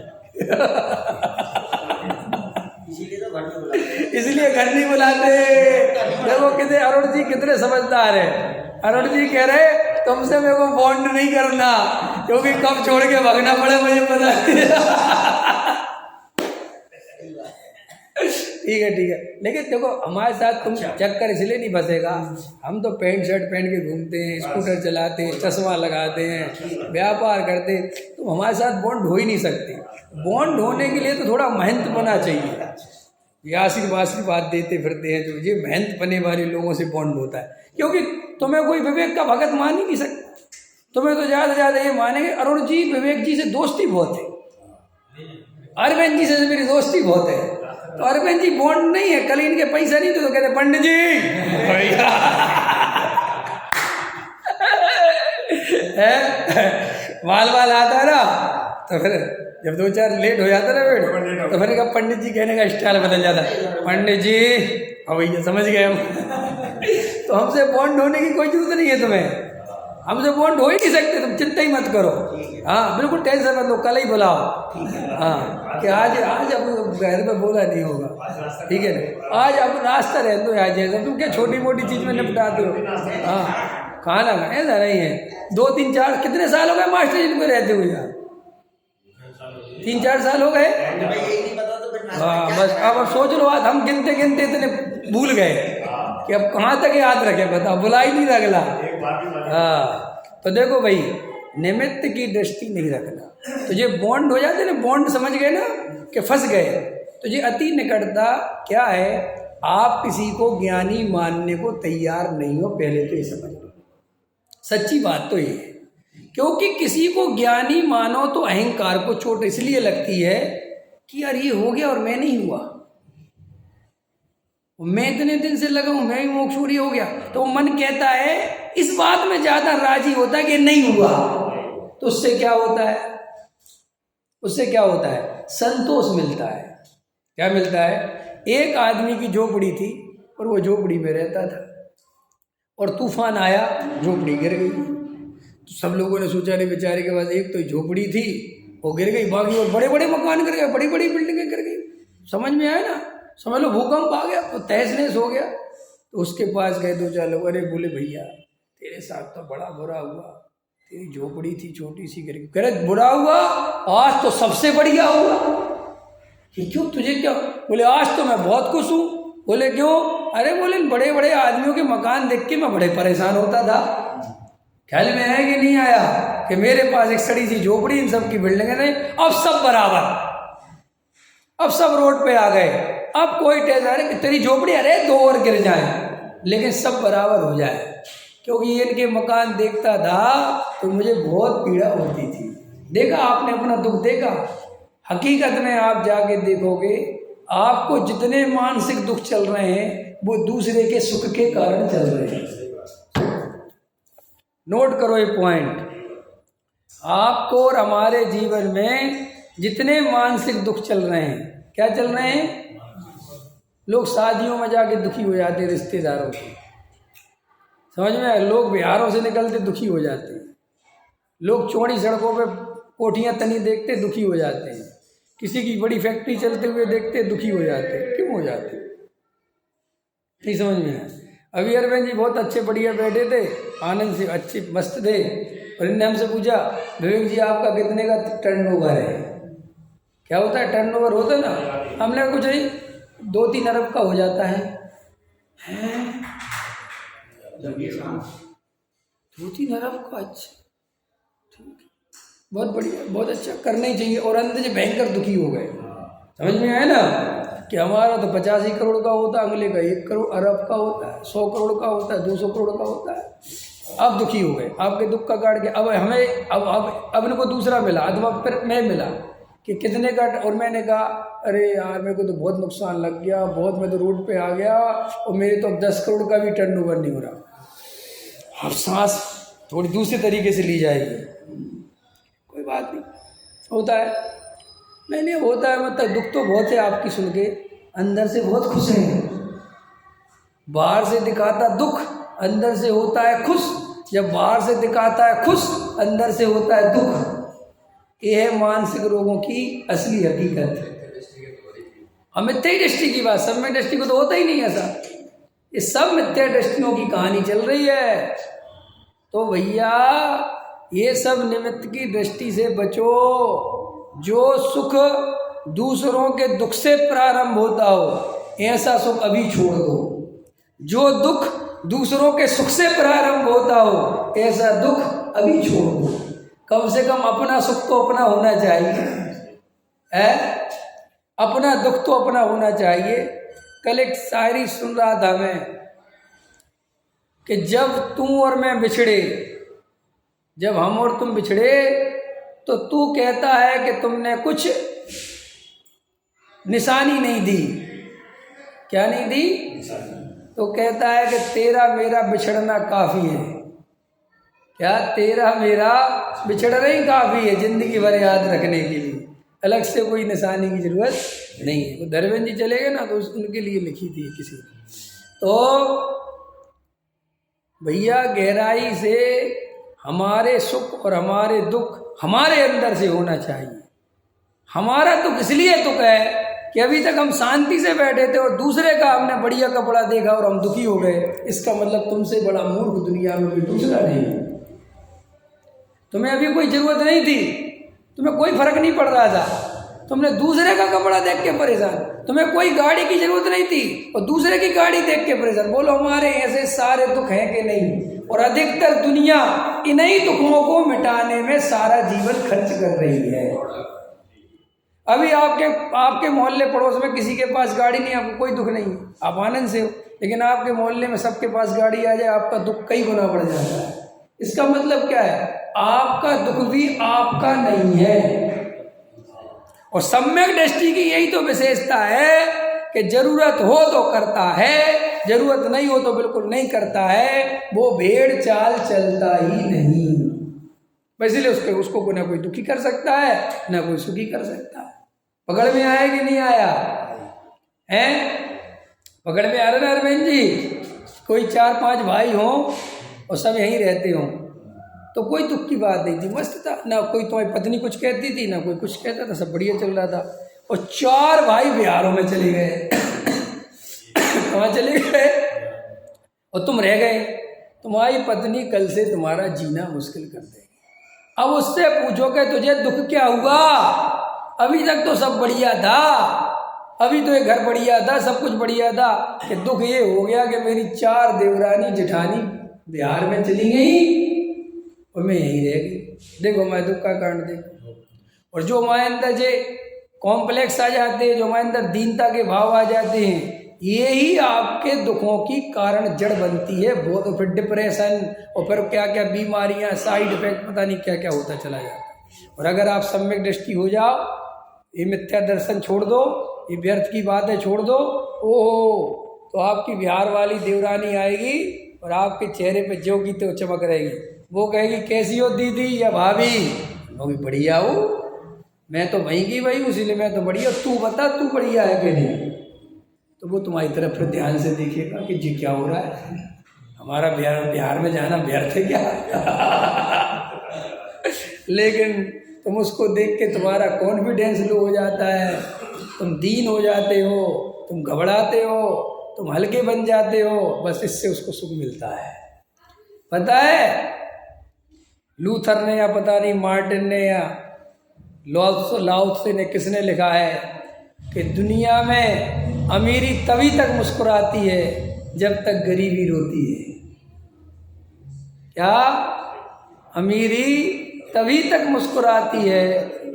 इसलिए घर नहीं बुलाते। देखो कितने अरुण जी कितने समझदार है। अरुण जी कह रहे तुमसे मेरे को बॉन्ड नहीं करना, क्योंकि कब छोड़ के भागना पड़े मुझे पता नहीं। ठीक है ठीक है, लेकिन देखो हमारे साथ तुम चक्कर इसलिए नहीं फंसेगा, हम तो पैंट शर्ट पहन के घूमते हैं, स्कूटर चलाते हैं, चश्मा लगाते हैं, व्यापार करते हैं, तुम हमारे साथ बॉन्ड हो ही नहीं सकते। बॉन्ड होने के लिए तो थोड़ा मेहनत बना चाहिए। ये आशीर्वाद देते फिरते हैं जो, ये मेहनत बने वाले लोगों से बॉन्ड होता है, क्योंकि तुम्हें कोई विवेक का भगत मान ही नहीं सकता। तुम्हें तो ज़्यादा से ज़्यादा ये मानेंगे अरुण जी विवेक जी से दोस्ती बहुत है, अरविंद जी से मेरी दोस्ती बहुत है, तो अरविंद जी बॉन्ड नहीं है, कल इनके पैसा नहीं तो कहते पंडित जी भैया माल आता है ना, तो फिर जब 2-4 लेट हो जाता ना बेट, तो फिर कहा पंडित जी कहने का स्टाइल बदल जाता, पंडित जी हाँ भैया समझ गए हम। तो हमसे बॉन्ड होने की कोई जरूरत नहीं है तुम्हें, हमसे बॉन्ड हो ही नहीं सकते, तुम चिंता ही मत करो। हाँ बिल्कुल टेंशन मत लो, कल ही बुलाओ। हाँ कि आज अब घर में बोला नहीं होगा, ठीक है ना, आज अब रास्ता रह दो आज, जैसा तुम क्या छोटी मोटी चीज़ में निपटाते हो। हाँ खाना का ऐसा नहीं है। 2-3-4 कितने साल हो गए मास्टर जी को रहते हुए यहाँ? 3-4 साल हो गए। हाँ बस अब सोच लो, आज हम गिनते गिनते इतने भूल गए कि अब कहाँ तक याद रखे, बताओ बुला ही नहीं रखला। हाँ तो देखो भाई, निमित्त की दृष्टि नहीं रखना, तो ये बॉन्ड हो जाते ना, बॉन्ड समझ गए ना कि फंस गए। तो ये अति निकटता क्या है, आप किसी को ज्ञानी मानने को तैयार नहीं हो, पहले तो ये समझ लो। सच्ची बात तो ये है, क्योंकि किसी को ज्ञानी मानो तो अहंकार को चोट इसलिए लगती है कि यार ये हो गया और मैं नहीं हुआ, मैं इतने दिन से लगा हूं, मैं ही मोक्षूरी हो गया, तो मन कहता है इस बात में ज्यादा राजी होता है कि नहीं हुआ। तो उससे क्या होता है, उससे क्या होता है, संतोष मिलता है। क्या मिलता है, एक आदमी की झोपड़ी थी और वो झोपड़ी में रहता था, और तूफान आया, झोपड़ी गिर गई। तो सब लोगों ने सोचा नहीं बेचारे के पास एक तो झोपड़ी थी वो गिर गई, बाकी और बड़े बड़े मकान गिर गए, बड़ी बड़ी बिल्डिंगें गिर गई। समझ में आया ना, समझ लो भूकंप आ गया, तो तहस नहस हो गया। तो उसके पास गए 2-4 लोग, अरे बोले भैया तेरे साथ तो बड़ा बुरा हुआ, तेरी झोपड़ी थी छोटी सी गिर गई। कह रहे बुरा हुआ, आज तो सबसे बढ़िया हुआ। क्यों, तुझे क्या? बोले आज तो मैं बहुत खुश हूँ। बोले क्यों? अरे बोले बड़े बड़े आदमियों के मकान देख के मैं बड़े परेशान होता था, ख्याल में आया कि नहीं आया कि मेरे पास एक सड़ी सी झोपड़ी, इन सब की बिल्डिंगें नहीं, अब सब बराबर, अब सब रोड पे आ गए, अब कोई टेंशन, अरे तेरी झोपड़ी अरे 2 और गिर जाए लेकिन सब बराबर हो जाए। क्योंकि इनके मकान देखता था तो मुझे बहुत पीड़ा होती थी। देखा आपने अपना दुख देखा। हकीकत में आप जाके देखोगे, आपको जितने मानसिक दुख चल रहे हैं वो दूसरे के सुख के कारण चल रहे हैं। नोट करो ये पॉइंट, आपको और हमारे जीवन में जितने मानसिक दुख चल रहे हैं, क्या चल रहे हैं? लोग शादियों में जाके दुखी हो जाते हैं, रिश्तेदारों के, समझ में आए? लोग बिहारों से निकलते दुखी हो जाते हैं, लोग चौड़ी सड़कों पे कोठियाँ तनी देखते दुखी हो जाते हैं, किसी की बड़ी फैक्ट्री चलते हुए देखते दुखी हो जाते हैं। क्यों हो जाते हैं? नहीं समझ में आया। अभी अरविंद जी बहुत अच्छे बढ़िया बैठे थे, आनंद से अच्छे मस्त थे, और इनने हमसे पूछा विवेक जी आपका कितने का टर्नओवर है? क्या होता है टर्नओवर? होता है ना, हमने कुछ 2-3 अरब का हो जाता है। 2-3 अरब का? अच्छा ठीक, बहुत बढ़िया, बहुत अच्छा, करना ही चाहिए। और अंदर से भयंकर दुखी हो गए। समझ में आया ना कि हमारा तो 85 करोड़ का होता है, अगले का 1 करोड़ अरब का होता है, 100 करोड़ का होता है, 200 करोड़ का होता है। अब दुखी हो गए, आपके दुख का काट के अब हमें अब इनको दूसरा मिला, अथवा फिर मैं मिला कि कितने का, और मैंने कहा अरे यार मेरे को तो बहुत नुकसान लग गया, बहुत, मैं तो रोड पे आ गया और मेरे तो अब 10 करोड़ का भी टर्नओवर नहीं हो रहा। अब सांस थोड़ी दूसरे तरीके से ली जाएगी। कोई बात नहीं, होता है। नहीं होता है, मतलब दुख तो बहुत है आपकी सुन के, अंदर से बहुत खुश हैं। बाहर से दिखाता दुख, अंदर से होता है खुश। जब बाहर से दिखाता है खुश, अंदर से होता है दुख। ये है मानसिक रोगों की असली हकीकत। हम मिथ्या दृष्टि की बात, सब में दृष्टि को तो होता ही नहीं ऐसा। ये सब मिथ्या दृष्टियों की कहानी चल रही है। तो भैया ये सब निमित्त की दृष्टि से बचो। जो सुख दूसरों के दुख से प्रारंभ होता हो ऐसा सुख अभी छोड़ दो। जो दुख दूसरों के सुख से प्रारंभ होता हो ऐसा दुख अभी छोड़ दो। कम से कम अपना सुख तो अपना होना चाहिए, है? अपना दुख तो अपना होना चाहिए। कल एक शायरी सुन रहा था मैं कि जब तू और मैं बिछड़े, जब हम और तुम बिछड़े तो तू कहता है कि तुमने कुछ निशानी नहीं दी। क्या नहीं दी? तो कहता है कि तेरा मेरा बिछड़ना काफ़ी है। क्या? तेरा मेरा बिछड़ना ही काफ़ी है जिंदगी भर याद रखने के लिए, अलग से कोई निशानी की जरूरत नहीं है। वो धर्मेंद्र जी चले गए ना तो उनके लिए लिखी थी किसी ने। तो भैया गहराई से हमारे सुख और हमारे दुख हमारे अंदर से होना चाहिए। हमारा दुख इसलिए दुख है कि अभी तक हम शांति से बैठे थे और दूसरे का हमने बढ़िया कपड़ा देखा और हम दुखी हो गए। इसका मतलब तुमसे बड़ा मूर्ख दुनिया में कोई दूसरा नहीं है। तुम्हें अभी कोई जरूरत नहीं थी, तुम्हें कोई फर्क नहीं पड़ रहा था, तुमने दूसरे का कपड़ा देख के परेशान। तुम्हें कोई गाड़ी की जरूरत नहीं थी और दूसरे की गाड़ी देख के परेशान। बोलो हमारे ऐसे सारे दुख हैं कि नहीं? और अधिकतर दुनिया इन्हीं दुखों को मिटाने में सारा जीवन खर्च कर रही है। अभी आपके मोहल्ले पड़ोस में किसी के पास गाड़ी नहीं, आपको कोई दुख नहीं, आप आनंद से हो। लेकिन आपके मोहल्ले में सबके पास गाड़ी आ जाए, आपका दुख कई गुना बढ़ जाता है। इसका मतलब क्या है? आपका दुख भी आपका नहीं है। और सम्यक दृष्टि की यही तो विशेषता है कि जरूरत हो तो करता है, जरूरत नहीं हो तो बिल्कुल नहीं करता है। वो भेड़ चाल चलता ही नहीं। इसलिए उसको ना कोई दुखी कर सकता है ना कोई सुखी कर सकता है। पकड़ में आया कि नहीं आया है? पकड़ में आ रहा ना अरविंद जी? कोई 4-5 भाई हों और सब यहीं रहते हों तो कोई दुख की बात नहीं थी, मस्त था। ना कोई तुम्हारी पत्नी कुछ कहती थी ना कोई कुछ कहता था, सब बढ़िया चल रहा था। और 4 भाई बिहारों में चले गए कहाँ चले गए? और तुम रह गए। तुम्हारी पत्नी कल से तुम्हारा जीना मुश्किल कर देगी। अब उससे पूछो कि तुझे दुख क्या हुआ? अभी तक तो सब बढ़िया था, अभी तो ये घर बढ़िया था, सब कुछ बढ़िया था। कि दुख ये हो गया कि मेरी 4 देवरानी जेठानी बिहार में चली गई और मैं यहीं रह गई। देखो मैं दुख का कारण देखो। और जो हमारे अंदर जे कॉम्प्लेक्स आ जाते हैं, जो हमारे अंदर दीनता के भाव आ जाते हैं, ये ही आपके दुखों की कारण जड़ बनती है। बहुत फिर डिप्रेशन और फिर क्या क्या बीमारियां, साइड इफेक्ट, पता नहीं क्या क्या होता चला जाता है। और अगर आप सम्यक दृष्टि हो जाओ, ये मिथ्या दर्शन छोड़ दो, ये व्यर्थ की बातें छोड़ दो, ओहो, तो आपकी बिहार वाली देवरानी आएगी और आपके चेहरे पे जो की तो चमक रहेगी। वो कहेगी कैसी हो दीदी या भाभी? वो भी बढ़िया हो, मैं तो वहीं की वही, इसीलिए मैं तो बढ़िया, तू बता तू बढ़िया है कि नहीं? तो वो तुम्हारी तरफ फिर ध्यान से देखेगा कि जी क्या हो रहा है, हमारा बिहार में जाना व्यर्थ है क्या? लेकिन तुम उसको देख के तुम्हारा कॉन्फिडेंस लो हो जाता है, तुम दीन हो जाते हो, तुम घबराते हो, तुम हल्के बन जाते हो। बस इससे उसको सुख मिलता है। पता है लूथर ने या पता नहीं मार्टिन ने या लाओत्से ने किसने लिखा है कि दुनिया में अमीरी तभी तक मुस्कुराती है जब तक गरीबी रोती है। क्या? अमीरी तभी तक मुस्कुराती है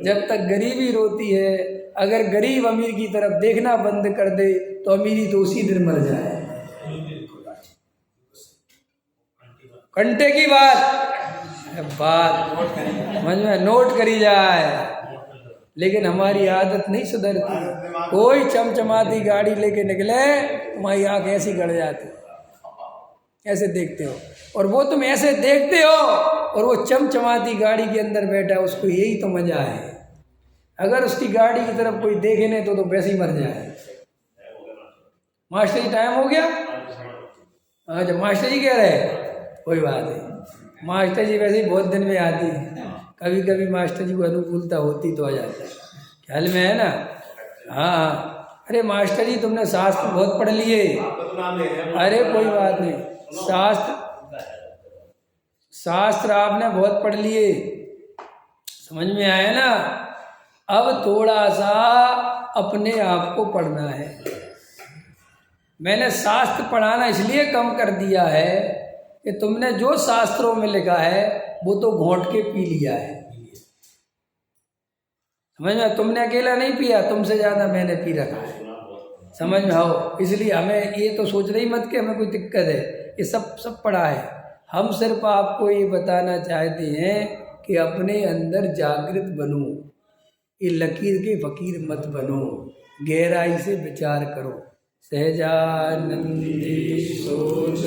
जब तक गरीबी रोती है। अगर गरीब अमीर की तरफ देखना बंद कर दे तो अमीरी तो उसी दिन मर जाए। घंटे की बात समझ में नोट करी जाए। लेकिन हमारी आदत नहीं सुधरती। कोई चमचमाती गाड़ी लेके निकले, तुम्हारी आंख ऐसी गड़ जाती, ऐसे देखते हो। और वो तुम ऐसे देखते हो और वो चमचमाती गाड़ी के अंदर बैठा, उसको यही तो मजा है। अगर उसकी गाड़ी की तरफ कोई देखे नहीं तो वैसे ही मर जाए। मास्टर जी टाइम हो गया? अच्छा मास्टर जी कह रहे, कोई बात नहीं। मास्टर जी वैसे ही बहुत दिन में आती है, कभी कभी मास्टर जी को अनुकूलता होती तो आ जाता है, ख्याल में है ना? हाँ। अरे मास्टर जी तुमने शास्त्र बहुत पढ़ लिए। अरे कोई बात नहीं, शास्त्र आपने बहुत पढ़ लिए, समझ में आया ना। अब थोड़ा सा अपने आप को पढ़ना है। मैंने शास्त्र पढ़ाना इसलिए कम कर दिया है कि तुमने जो शास्त्रों में लिखा है वो तो घोंट के पी लिया है। समझ में, तुमने अकेला नहीं पिया, तुमसे ज़्यादा मैंने पी रखा है। समझ में आओ। इसलिए हमें ये तो सोच रही मत कि हमें कोई दिक्कत है, ये सब पढ़ा है। हम सिर्फ आपको ये बताना चाहते हैं कि अपने अंदर जागृत बनो, ये लकीर के फकीर मत बनो, गहराई से विचार करो। सहजानंदी सोच